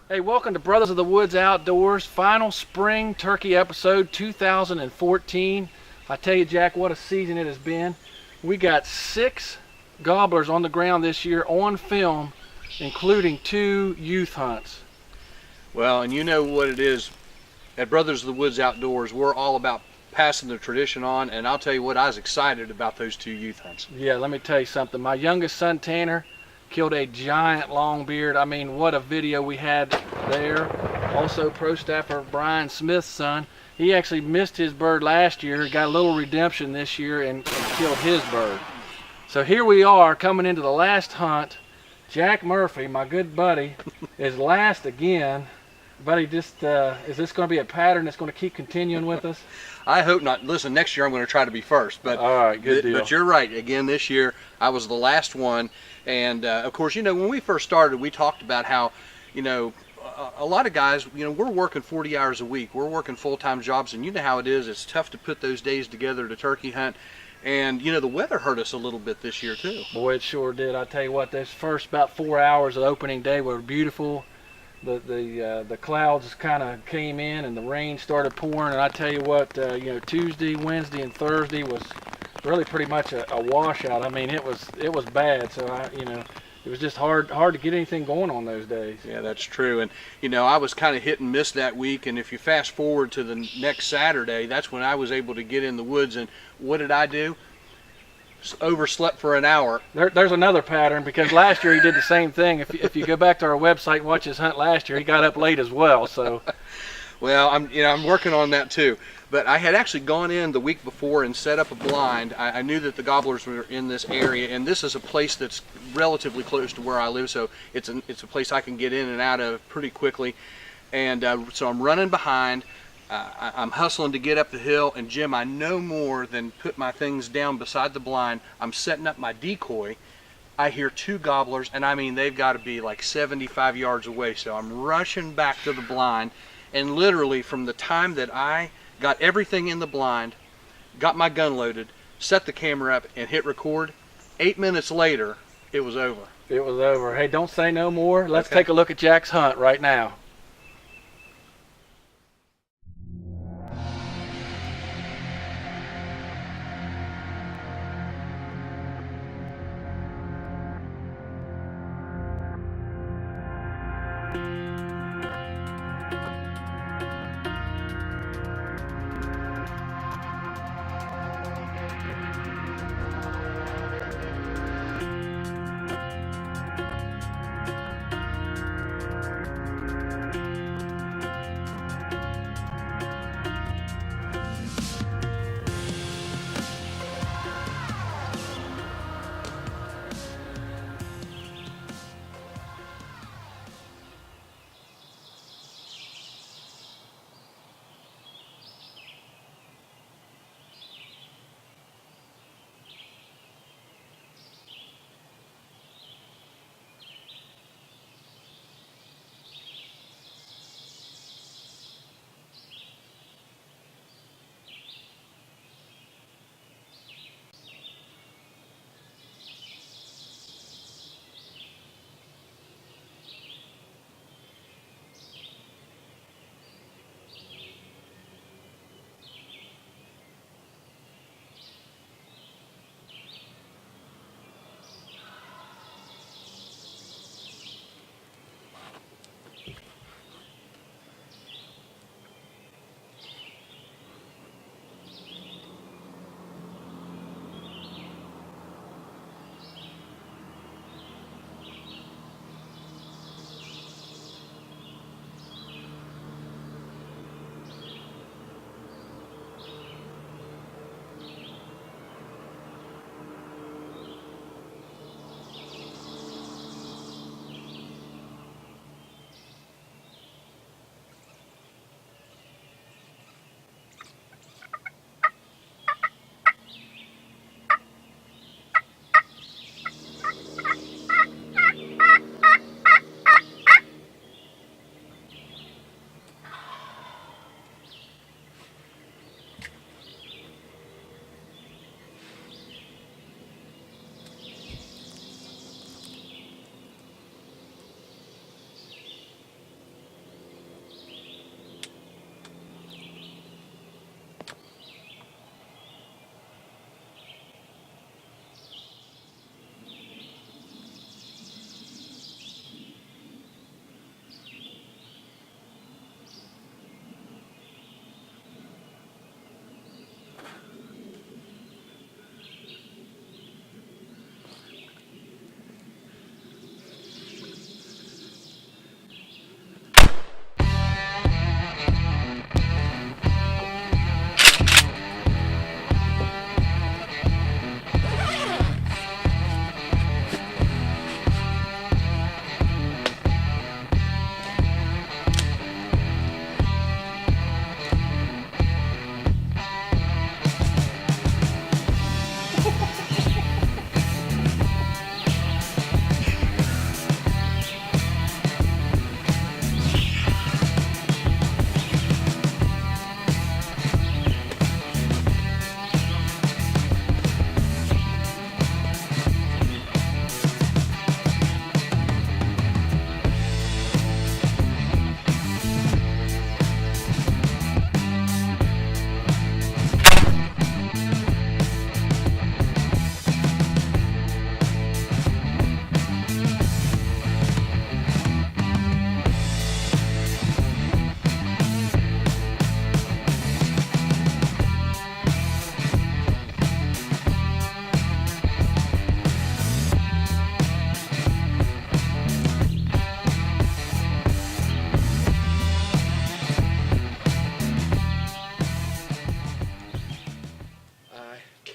Hey, welcome to Brothers of the Woods Outdoors, final spring turkey episode 2014. I tell you, Jack, what a season it has been. We got 6 gobblers on the ground this year on film, including 2 youth hunts. Well, and you know what it is, at Brothers of the Woods Outdoors, we're all about passing the tradition on, and I'll tell you what, I was excited about those 2 youth hunts. Yeah, let me tell you something. My youngest son, Tanner, killed a giant longbeard. I mean, what a video we had there. Also, pro staffer Brian Smith's son, he actually missed his bird last year, got a little redemption this year and killed his bird. So here we are coming into the last hunt. Jack Murphy, my good buddy, is last again. Buddy, just is this going to be a pattern that's going to keep continuing with us? I hope not. Listen, next year I'm going to try to be first. But all right, good deal. But you're right. Again, this year I was the last one. And of course, you know, when we first started, we talked about how, you know, a lot of guys, you know, we're working 40 hours a week. We're working full-time jobs, and you know how it is. It's tough to put those days together to turkey hunt. And, you know, the weather hurt us a little bit this year, too. Boy, it sure did. I tell you what, those first about 4 hours of opening day were beautiful. The clouds kind of came in and the rain started pouring, and I tell you what, you know, Tuesday, Wednesday, and Thursday was really pretty much a washout. I mean, it was bad. So you know, it was just hard to get anything going on those days. Yeah, that's true. And you know, I was kind of hit and miss that week. And if you fast forward to the next Saturday, that's when I was able to get in the woods. And what did I do? Overslept for an hour. There's another pattern, because last year he did the same thing. If you go back to our website and watch his hunt last year, he got up late as well. So, well, I'm working on that too. But I had actually gone in the week before and set up a blind. I knew that the gobblers were in this area, and this is a place that's relatively close to where I live, so it's a place I can get in and out of pretty quickly. And so I'm running behind. I'm hustling to get up the hill, and Jim, I no more than put my things down beside the blind. I'm setting up my decoy. I hear 2 gobblers, and I mean, they've got to be like 75 yards away. So I'm rushing back to the blind, and literally from the time that I got everything in the blind, got my gun loaded, set the camera up, and hit record, 8 minutes later, it was over. it was over. Hey, don't say no more. Let's Okay. take a look at Jack's hunt right now.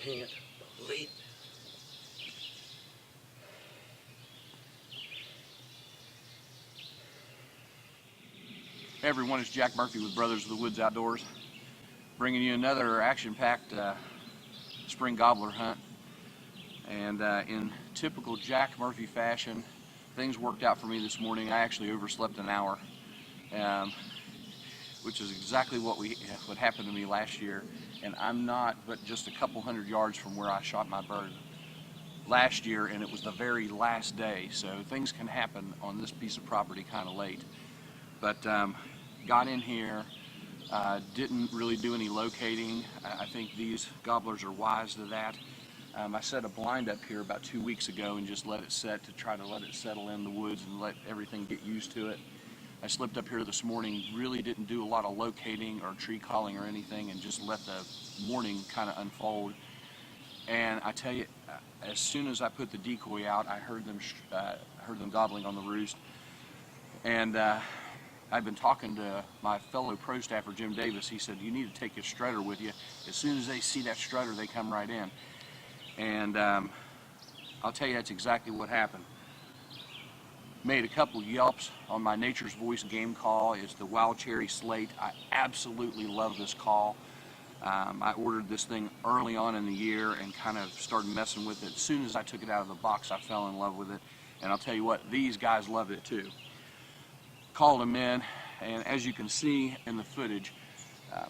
can't believe it. Hey everyone, it's Jack Murphy with Brothers of the Woods Outdoors, bringing you another action-packed spring gobbler hunt. And in typical Jack Murphy fashion, things worked out for me this morning. I actually overslept an hour, which is exactly what happened to me last year. And I'm not but just a couple hundred yards from where I shot my bird last year, and it was the very last day. So things can happen on this piece of property kind of late. But got in here, didn't really do any locating. I think these gobblers are wise to that. I set a blind up here about 2 weeks ago and just let it set to try to let it settle in the woods and let everything get used to it. I slipped up here this morning, really didn't do a lot of locating or tree calling or anything, and just let the morning kind of unfold. And I tell you, as soon as I put the decoy out, I heard them gobbling on the roost. And I've been talking to my fellow pro staffer, Jim Davis. He said, you need to take your strutter with you. As soon as they see that strutter, they come right in. And I'll tell you, that's exactly what happened. Made a couple yelps on my Nature's Voice game call. It's the Wild Cherry Slate. I absolutely love this call. I ordered this thing early on in the year and kind of started messing with it. As soon as I took it out of the box, I fell in love with it. And I'll tell you what, these guys love it too. Called them in, and as you can see in the footage,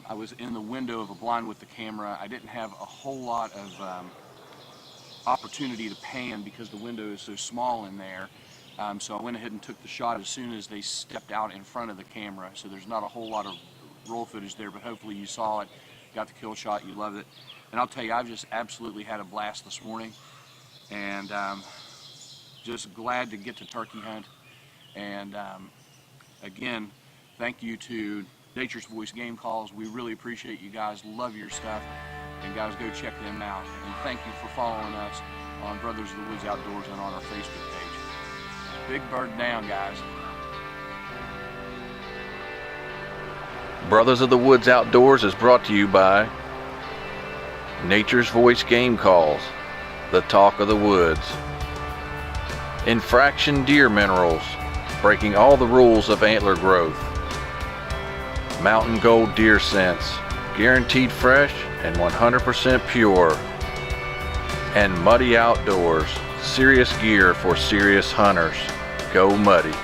I was in the window of a blind with the camera. I didn't have a whole lot of opportunity to pan because the window is so small in there. So I went ahead and took the shot as soon as they stepped out in front of the camera. So there's not a whole lot of roll footage there, but hopefully you saw it, got the kill shot, you loved it. And I'll tell you, I've just absolutely had a blast this morning, and just glad to get to turkey hunt. And again, thank you to Nature's Voice Game Calls. We really appreciate you guys. Love your stuff. And guys, go check them out. And thank you for following us on Brothers of the Woods Outdoors and on our Facebook page. Big bird down, guys. Brothers of the Woods Outdoors is brought to you by Nature's Voice Game Calls, the talk of the woods. Infraction Deer Minerals, breaking all the rules of antler growth. Mountain Gold Deer Scents, guaranteed fresh and 100% pure. And Muddy Outdoors, serious gear for serious hunters. Go Muddy.